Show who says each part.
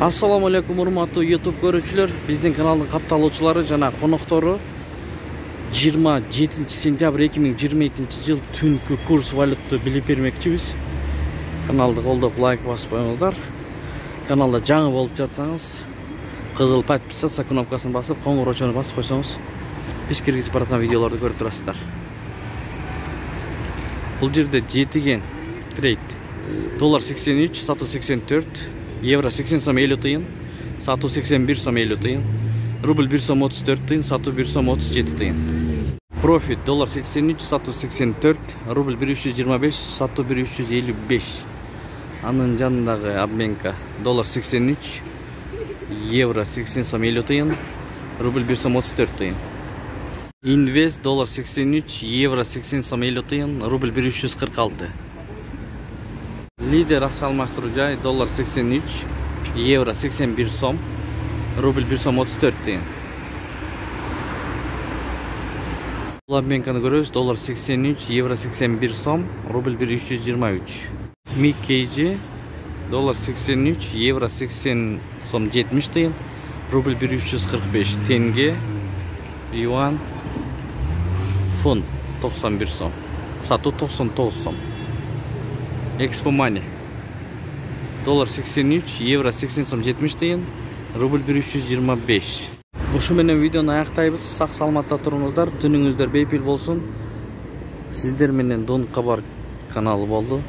Speaker 1: Assalamu alaikum урматтуу YouTube көрүүчүлөр. Биздин каналдын катталуучулары жана коноктору 27 сентябрь 2022 жыл түнкү курс валютты билип бермекчибиз. Каналды колдоп лайк басып коюңуздар. Каналда жаңы болуп жатсаңыз, кызыл подписаться кнопкасын басып, коңгурочону басып койсоңуз, биз киргизип бараткан видеолорду көрүп турасыздар. Бул жерде жетиген трейд. Доллар 83, сатуу 84, евро 80 сом 50 тыйын, сатуу 81 сом 50 тыйын, рубль 1 сом 34 тыйын, сатуу 1 сом 37 тыйын. Профит доллар 83, сатуу 84, рубль 1325, сатуу 1355. Анын жанындагы обменка доллар 83, евро 80 сом 50 тыйын, рубль 1 сом 34 тыйын. Инвест доллар 83, евро 80 сом 50 тыйын, рубль 1346. Лидер акча алмаштыруу жай доллар 83, евро 81 сом, рубль 1 сом 34 тыйын. Бул обменканы көрөбүз. Доллар 83, евро 81 сом, рубль 1323. Миккейджи доллар 83, евро 80 сом 70 тыйын, рубль 1345. Тенге, юан, фунт 91 сом, сатуу 99 сом. Экспо Мани доллар 83, евро 80 сом 70 тыйын, рубль 1325. Ушу менен видеону аяктайбыз. Сак саламатта туруңуздар, түнүңүздөр бейпил болсун. Сиздер менен Дон Кабар каналы болду.